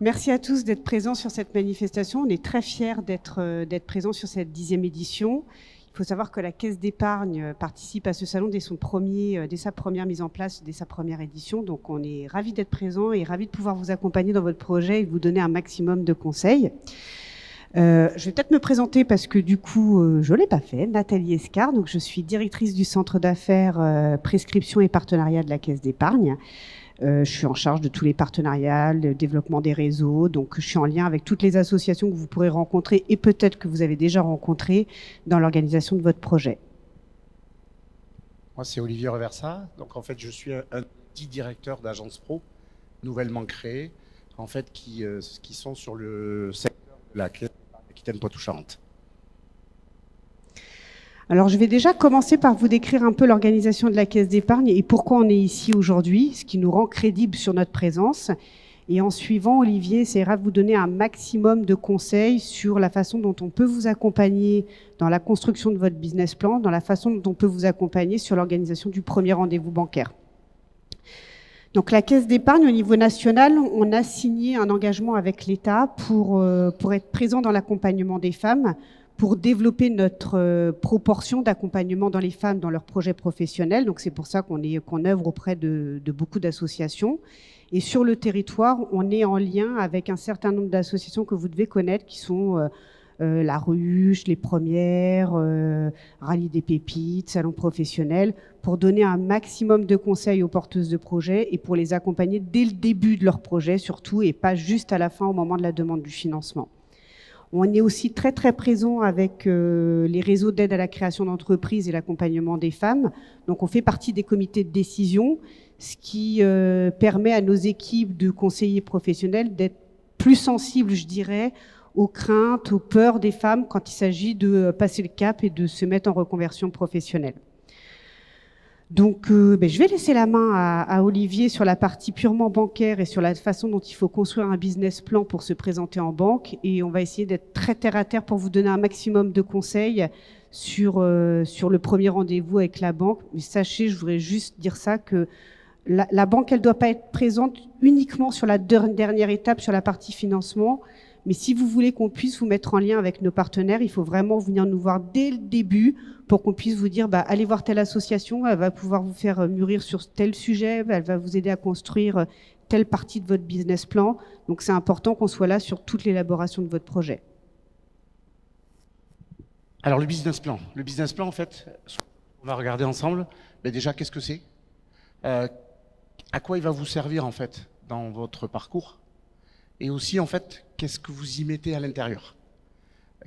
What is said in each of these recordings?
Merci à tous d'être présents sur cette manifestation. On est très fiers d'être présents sur cette 10e édition. Il faut savoir que la Caisse d'épargne participe à ce salon dès sa première mise en place, dès sa première édition. Donc on est ravis d'être présents et ravis de pouvoir vous accompagner dans votre projet et vous donner un maximum de conseils. Je vais peut-être me présenter parce que du coup, je ne l'ai pas fait. Nathalie Escar, donc je suis directrice du centre d'affaires prescription et partenariat de la Caisse d'épargne. Je suis en charge de tous les partenariats, le développement des réseaux. Donc, je suis en lien avec toutes les associations que vous pourrez rencontrer et peut-être que vous avez déjà rencontrées dans l'organisation de votre projet. Moi, c'est Olivier Reversa. Donc, en fait, je suis un petit directeur d'agence pro nouvellement créée, en fait, qui sont sur le secteur de la Aquitaine-Poitou-Charentes. Alors, je vais déjà commencer par vous décrire un peu l'organisation de la Caisse d'épargne et pourquoi on est ici aujourd'hui, ce qui nous rend crédibles sur notre présence. Et en suivant, Olivier essaiera de vous donner un maximum de conseils sur la façon dont on peut vous accompagner dans la construction de votre business plan, dans la façon dont on peut vous accompagner sur l'organisation du premier rendez-vous bancaire. Donc, la Caisse d'épargne, au niveau national, on a signé un engagement avec l'État pour être présent dans l'accompagnement des femmes, pour développer notre proportion d'accompagnement dans les femmes dans leurs projets professionnels. Donc, c'est pour ça qu'on œuvre auprès de beaucoup d'associations. Et sur le territoire, on est en lien avec un certain nombre d'associations que vous devez connaître, qui sont La Ruche, Les Premières, Rallye des Pépites, Salon Professionnel, pour donner un maximum de conseils aux porteuses de projets et pour les accompagner dès le début de leur projet, surtout, et pas juste à la fin au moment de la demande du financement. On est aussi très très présent avec les réseaux d'aide à la création d'entreprises et l'accompagnement des femmes. Donc on fait partie des comités de décision, ce qui permet à nos équipes de conseillers professionnels d'être plus sensibles, je dirais, aux craintes, aux peurs des femmes quand il s'agit de passer le cap et de se mettre en reconversion professionnelle. Donc, je vais laisser la main à Olivier sur la partie purement bancaire et sur la façon dont il faut construire un business plan pour se présenter en banque. Et on va essayer d'être très terre à terre pour vous donner un maximum de conseils sur le premier rendez-vous avec la banque. Mais sachez, je voudrais juste dire ça, que la banque, elle ne doit pas être présente uniquement sur la dernière étape, sur la partie financement. Mais si vous voulez qu'on puisse vous mettre en lien avec nos partenaires, il faut vraiment venir nous voir dès le début pour qu'on puisse vous dire allez voir telle association, elle va pouvoir vous faire mûrir sur tel sujet, elle va vous aider à construire telle partie de votre business plan. Donc c'est important qu'on soit là sur toute l'élaboration de votre projet. Alors le business plan en fait, on va regarder ensemble. Mais déjà, qu'est-ce que c'est? À quoi il va vous servir en fait dans votre parcours? Et aussi, en fait, qu'est-ce que vous y mettez à l'intérieur?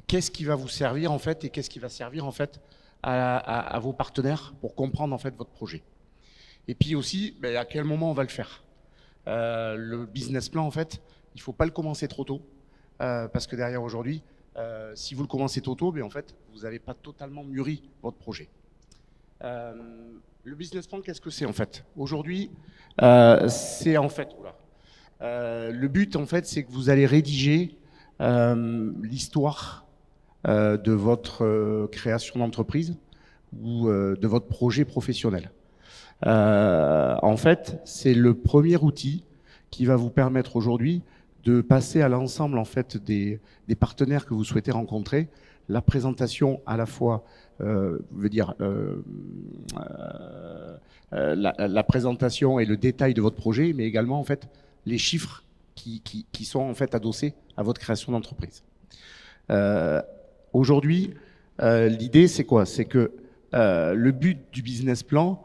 Qu'est-ce qui va vous servir, en fait, et qu'est-ce qui va servir, en fait, à vos partenaires pour comprendre, en fait, votre projet? Et puis aussi, à quel moment on va le faire? Le business plan, en fait, il ne faut pas le commencer trop tôt, parce que derrière, aujourd'hui, si vous le commencez trop tôt, en fait, vous n'avez pas totalement mûri votre projet. Le business plan, qu'est-ce que c'est, en fait? Aujourd'hui, c'est, en fait... le but, en fait, c'est que vous allez rédiger l'histoire de votre création d'entreprise ou de votre projet professionnel. En fait, c'est le premier outil qui va vous permettre aujourd'hui de passer à l'ensemble en fait des partenaires que vous souhaitez rencontrer, la présentation à la fois, la présentation et le détail de votre projet, mais également en fait les chiffres qui sont en fait adossés à votre création d'entreprise. Aujourd'hui, l'idée c'est quoi? C'est que le but du business plan,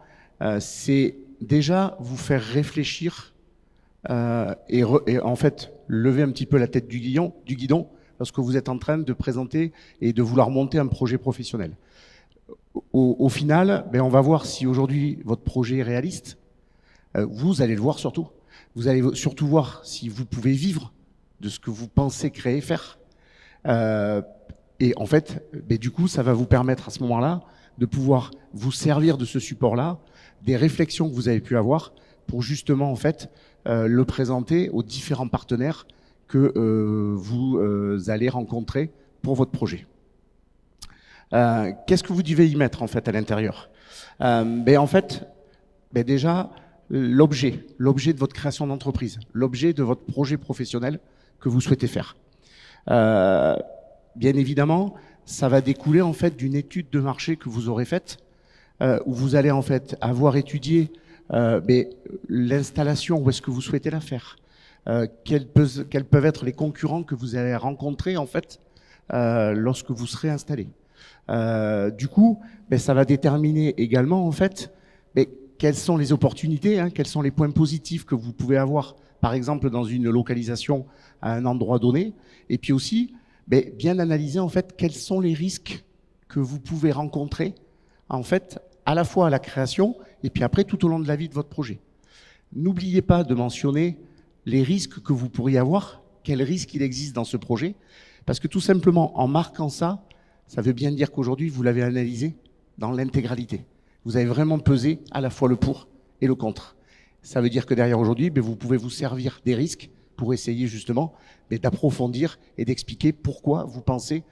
c'est déjà vous faire réfléchir et en fait lever un petit peu la tête du guidon lorsque vous êtes en train de présenter et de vouloir monter un projet professionnel. Au final, on va voir si aujourd'hui votre projet est réaliste. Vous allez le voir surtout. Vous allez surtout voir si vous pouvez vivre de ce que vous pensez créer, faire. Et en fait, du coup, ça va vous permettre à ce moment-là de pouvoir vous servir de ce support-là, des réflexions que vous avez pu avoir pour justement en fait le présenter aux différents partenaires que vous allez rencontrer pour votre projet. Qu'est-ce que vous devez y mettre en fait à l'intérieur? En fait, déjà l'objet de votre création d'entreprise, l'objet de votre projet professionnel, que vous souhaitez faire. Bien évidemment, ça va découler en fait d'une étude de marché que vous aurez faite, où vous allez en fait avoir étudié l'installation, où est-ce que vous souhaitez la faire, quels peuvent être les concurrents que vous allez rencontrer en fait lorsque vous serez installé. Du coup, ça va déterminer également en fait quelles sont les opportunités, quels sont les points positifs que vous pouvez avoir, par exemple dans une localisation à un endroit donné, et puis aussi bien analyser en fait quels sont les risques que vous pouvez rencontrer en fait à la fois à la création et puis après tout au long de la vie de votre projet. N'oubliez pas de mentionner les risques que vous pourriez avoir, quels risques il existe dans ce projet, parce que tout simplement en marquant ça, ça veut bien dire qu'aujourd'hui vous l'avez analysé dans l'intégralité. Vous avez vraiment pesé à la fois le pour et le contre. Ça veut dire que derrière aujourd'hui, vous pouvez vous servir des risques pour essayer justement d'approfondir et d'expliquer pourquoi vous pensez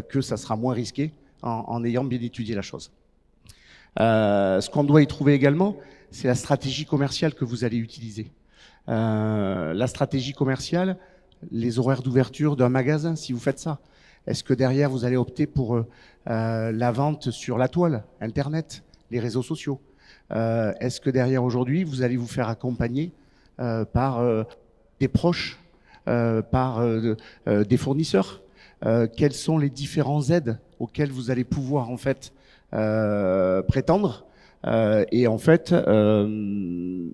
que ça sera moins risqué en ayant bien étudié la chose. Ce qu'on doit y trouver également, c'est la stratégie commerciale que vous allez utiliser. La stratégie commerciale, les horaires d'ouverture d'un magasin, si vous faites ça. Est-ce que derrière, vous allez opter pour la vente sur la toile, Internet, les réseaux sociaux? Est-ce que derrière aujourd'hui, vous allez vous faire accompagner par des proches, par des fournisseurs? Quelles sont les différentes aides auxquelles vous allez pouvoir en fait prétendre et en fait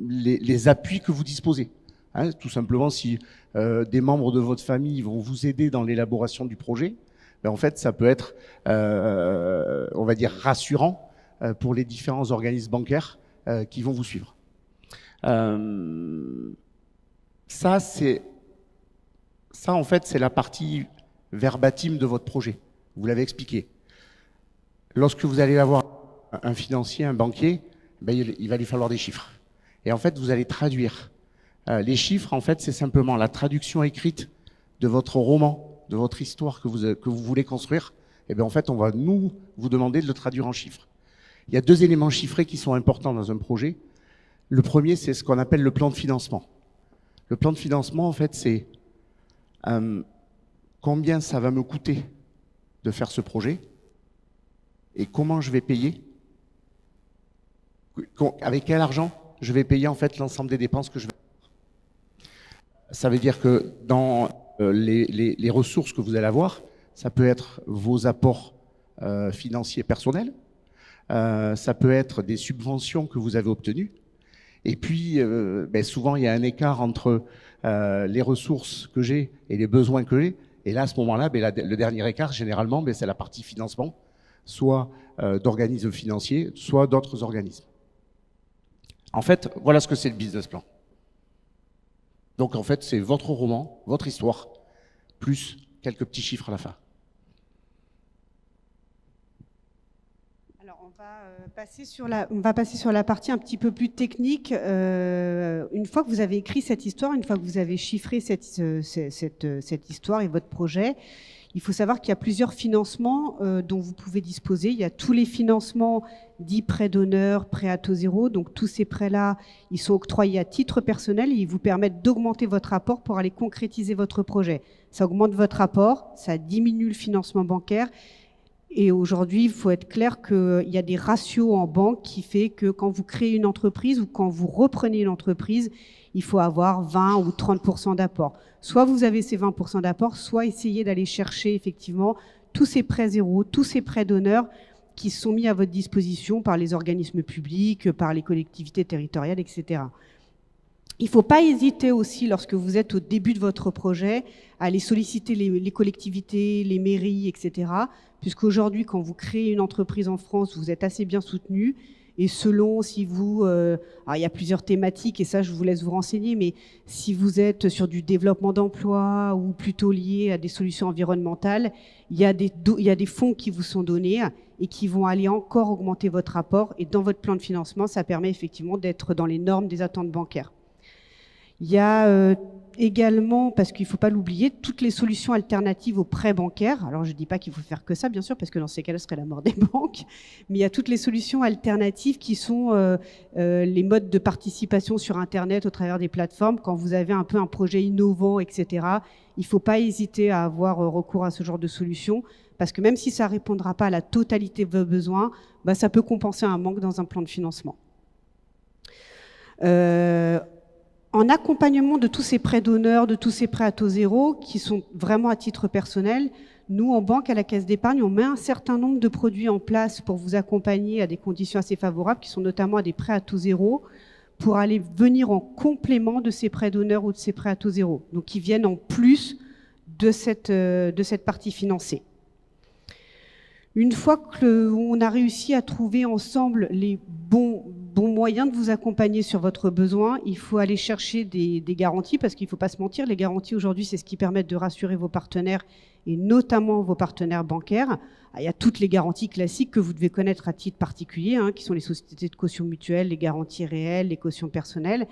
les appuis que vous disposez. Tout simplement, si des membres de votre famille vont vous aider dans l'élaboration du projet, en fait, ça peut être, on va dire, rassurant pour les différents organismes bancaires qui vont vous suivre. Ça, en fait, c'est la partie verbatim de votre projet. Vous l'avez expliqué. Lorsque vous allez avoir un financier, un banquier, il va lui falloir des chiffres. Et en fait, vous allez traduire. Les chiffres, en fait, c'est simplement la traduction écrite de votre roman, de votre histoire que vous voulez construire. Et bien, en fait, on va vous demander de le traduire en chiffres. Il y a 2 éléments chiffrés qui sont importants dans un projet. Le premier, c'est ce qu'on appelle le plan de financement. Le plan de financement, en fait, c'est combien ça va me coûter de faire ce projet et comment je vais payer, avec quel argent je vais payer en fait l'ensemble des dépenses que je vais faire. Ça veut dire que dans les ressources que vous allez avoir, ça peut être vos apports financiers personnels, ça peut être des subventions que vous avez obtenues, et puis souvent il y a un écart entre les ressources que j'ai et les besoins que j'ai, et là à ce moment-là, le dernier écart généralement, c'est la partie financement, soit d'organismes financiers, soit d'autres organismes. En fait, voilà ce que c'est le business plan. Donc en fait, c'est votre roman, votre histoire, plus quelques petits chiffres à la fin. Alors on va passer sur la partie un petit peu plus technique. Une fois que vous avez écrit cette histoire, une fois que vous avez chiffré cette histoire et votre projet, il faut savoir qu'il y a plusieurs financements dont vous pouvez disposer. Il y a tous les financements dits prêts d'honneur, prêts à taux zéro. Donc tous ces prêts-là, ils sont octroyés à titre personnel et ils vous permettent d'augmenter votre apport pour aller concrétiser votre projet. Ça augmente votre apport, ça diminue le financement bancaire. Et aujourd'hui, il faut être clair qu'il y a des ratios en banque qui fait que quand vous créez une entreprise ou quand vous reprenez une entreprise, il faut avoir 20 ou 30% d'apport. Soit vous avez ces 20% d'apport, soit essayez d'aller chercher effectivement tous ces prêts zéro, tous ces prêts d'honneur qui sont mis à votre disposition par les organismes publics, par les collectivités territoriales, etc. Il ne faut pas hésiter aussi, lorsque vous êtes au début de votre projet, à aller solliciter les collectivités, les mairies, etc. Puisqu'aujourd'hui, quand vous créez une entreprise en France, vous êtes assez bien soutenu. Et selon si vous... alors il y a plusieurs thématiques, et ça, je vous laisse vous renseigner, mais si vous êtes sur du développement d'emploi ou plutôt lié à des solutions environnementales, il y a des fonds qui vous sont donnés et qui vont aller encore augmenter votre apport. Et dans votre plan de financement, ça permet effectivement d'être dans les normes des attentes bancaires. Il y a également, parce qu'il ne faut pas l'oublier, toutes les solutions alternatives aux prêts bancaires. Alors, je ne dis pas qu'il faut faire que ça, bien sûr, parce que dans ces cas-là, ce serait la mort des banques. Mais il y a toutes les solutions alternatives qui sont les modes de participation sur Internet au travers des plateformes. Quand vous avez un peu un projet innovant, etc., il ne faut pas hésiter à avoir recours à ce genre de solution, parce que même si ça ne répondra pas à la totalité de vos besoins, bah, ça peut compenser un manque dans un plan de financement. En accompagnement de tous ces prêts d'honneur, de tous ces prêts à taux zéro, qui sont vraiment à titre personnel, nous, en banque, à la Caisse d'épargne, on met un certain nombre de produits en place pour vous accompagner à des conditions assez favorables, qui sont notamment à des prêts à taux zéro, pour aller venir en complément de ces prêts d'honneur ou de ces prêts à taux zéro. Donc, qui viennent en plus de cette partie financée. Une fois qu'on a réussi à trouver ensemble les bons moyens de vous accompagner sur votre besoin, il faut aller chercher des garanties, parce qu'il ne faut pas se mentir, les garanties aujourd'hui, c'est ce qui permet de rassurer vos partenaires, et notamment vos partenaires bancaires. Il y a toutes les garanties classiques que vous devez connaître à titre particulier, qui sont les sociétés de caution mutuelle, les garanties réelles, les cautions personnelles.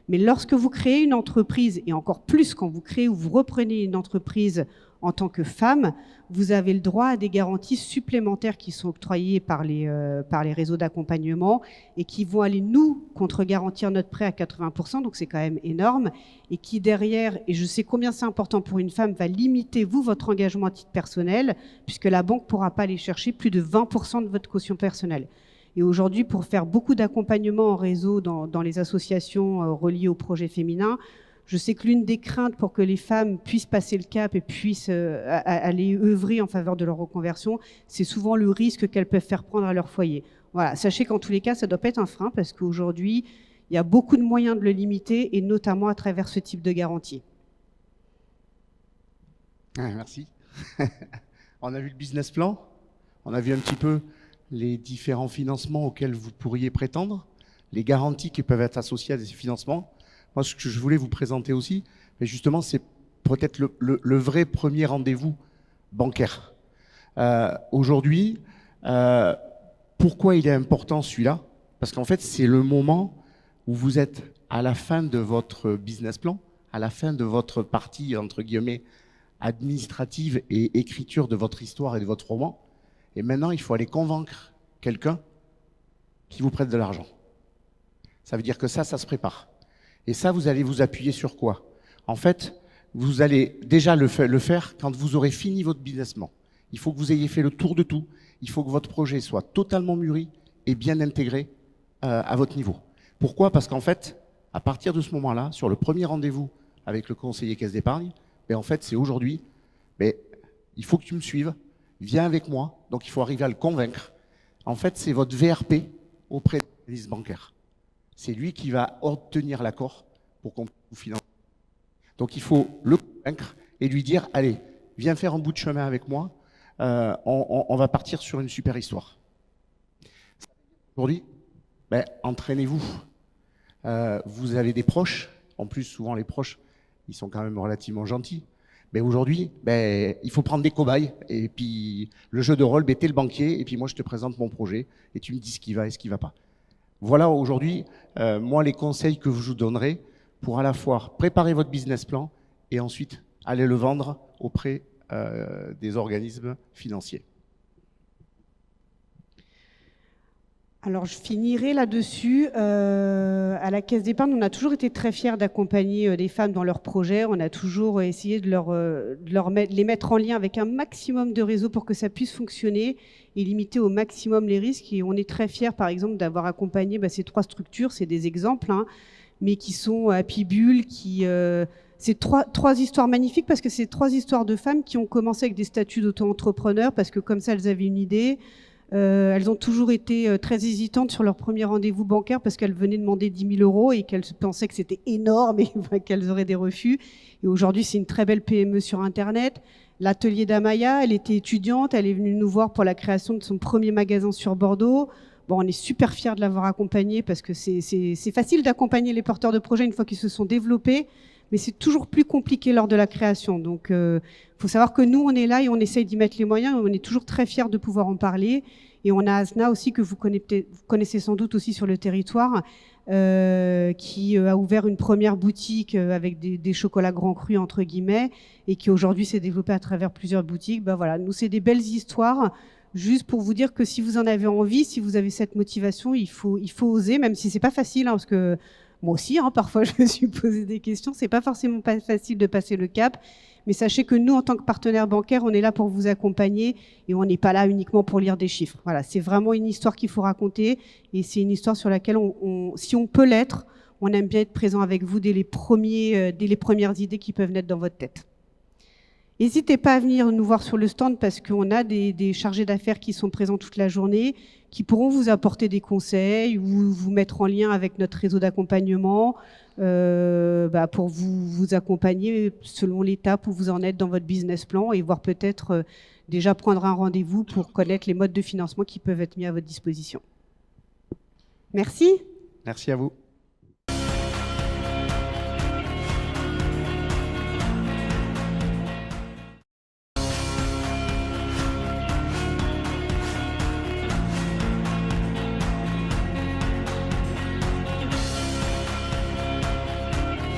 Mais lorsque vous créez une entreprise, et encore plus quand vous créez ou vous reprenez une entreprise en tant que femme, vous avez le droit à des garanties supplémentaires qui sont octroyées par les réseaux d'accompagnement et qui vont aller nous contre-garantir notre prêt à 80%, donc c'est quand même énorme, et qui derrière, et je sais combien c'est important pour une femme, va limiter votre engagement à titre personnel, puisque la banque ne pourra pas aller chercher plus de 20% de votre caution personnelle. Et aujourd'hui, pour faire beaucoup d'accompagnement en réseau dans les associations reliées au projet féminin, je sais que l'une des craintes pour que les femmes puissent passer le cap et puissent aller œuvrer en faveur de leur reconversion, c'est souvent le risque qu'elles peuvent faire prendre à leur foyer. Voilà, sachez qu'en tous les cas, ça ne doit pas être un frein, parce qu'aujourd'hui, il y a beaucoup de moyens de le limiter, et notamment à travers ce type de garantie. Merci. On a vu le business plan, on a vu un petit peu les différents financements auxquels vous pourriez prétendre, les garanties qui peuvent être associées à ces financements. Moi, ce que je voulais vous présenter aussi, mais justement, c'est peut-être le vrai premier rendez-vous bancaire. Aujourd'hui, pourquoi il est important celui-là? Parce qu'en fait, c'est le moment où vous êtes à la fin de votre business plan, à la fin de votre partie, entre guillemets, administrative et écriture de votre histoire et de votre roman. Et maintenant, il faut aller convaincre quelqu'un qui vous prête de l'argent. Ça veut dire que ça se prépare. Et ça, vous allez vous appuyer sur quoi? En fait, vous allez déjà le faire quand vous aurez fini votre business plan. Il faut que vous ayez fait le tour de tout. Il faut que votre projet soit totalement mûri et bien intégré à votre niveau. Pourquoi? Parce qu'en fait, à partir de ce moment-là, sur le premier rendez-vous avec le conseiller caisse d'épargne, en fait, c'est aujourd'hui, il faut que tu me suives, viens avec moi. Donc, il faut arriver à le convaincre. En fait, c'est votre VRP auprès des services bancaires. C'est lui qui va obtenir l'accord pour qu'on vous finance. Donc, il faut le convaincre et lui dire, allez, viens faire un bout de chemin avec moi, on va partir sur une super histoire. Aujourd'hui, entraînez-vous. Vous avez des proches, en plus, souvent les proches, ils sont quand même relativement gentils. Mais aujourd'hui, il faut prendre des cobayes. Et puis, le jeu de rôle, t'es le banquier, et puis moi, je te présente mon projet, et tu me dis ce qui va et ce qui ne va pas. Voilà aujourd'hui, moi, les conseils que je vous donnerai pour à la fois préparer votre business plan et ensuite aller le vendre auprès des organismes financiers. Alors, je finirai là-dessus. À la Caisse d'épargne, on a toujours été très fiers d'accompagner des femmes dans leurs projets. On a toujours essayé de les mettre en lien avec un maximum de réseaux pour que ça puisse fonctionner et limiter au maximum les risques. Et on est très fiers, par exemple, d'avoir accompagné ces 3 structures. C'est des exemples, mais qui sont Happy Bull, c'est trois histoires magnifiques, parce que c'est 3 histoires de femmes qui ont commencé avec des statuts d'auto-entrepreneurs, parce que comme ça, elles avaient une idée. Elles ont toujours été très hésitantes sur leur premier rendez-vous bancaire, parce qu'elles venaient demander 10 000 € et qu'elles pensaient que c'était énorme et qu'elles auraient des refus. Et aujourd'hui, c'est une très belle PME sur Internet. L'atelier d'Amaya, elle était étudiante, elle est venue nous voir pour la création de son premier magasin sur Bordeaux. Bon, on est super fiers de l'avoir accompagnée, parce que c'est facile d'accompagner les porteurs de projets une fois qu'ils se sont développés, mais c'est toujours plus compliqué lors de la création. Donc, faut savoir que nous, on est là et on essaye d'y mettre les moyens. On est toujours très fiers de pouvoir en parler. Et on a Asna aussi, que vous connaissez sans doute aussi sur le territoire, qui a ouvert une première boutique avec des chocolats grands crus entre guillemets et qui aujourd'hui s'est développé à travers plusieurs boutiques. Ben voilà, nous c'est des belles histoires. Juste pour vous dire que si vous en avez envie, si vous avez cette motivation, il faut oser, même si c'est pas facile, hein, parce que moi aussi, hein, parfois je me suis posé des questions. C'est pas forcément pas facile de passer le cap, mais sachez que nous, en tant que partenaire bancaire, on est là pour vous accompagner et on n'est pas là uniquement pour lire des chiffres. Voilà, c'est vraiment une histoire qu'il faut raconter et c'est une histoire sur laquelle si on peut l'être, on aime bien être présent avec vous dès les premières idées qui peuvent naître dans votre tête. N'hésitez pas à venir nous voir sur le stand parce qu'on a des chargés d'affaires qui sont présents toute la journée, qui pourront vous apporter des conseils ou vous mettre en lien avec notre réseau d'accompagnement pour vous accompagner selon l'étape où vous en êtes dans votre business plan et voir peut-être déjà prendre un rendez-vous pour connaître les modes de financement qui peuvent être mis à votre disposition. Merci. Merci à vous.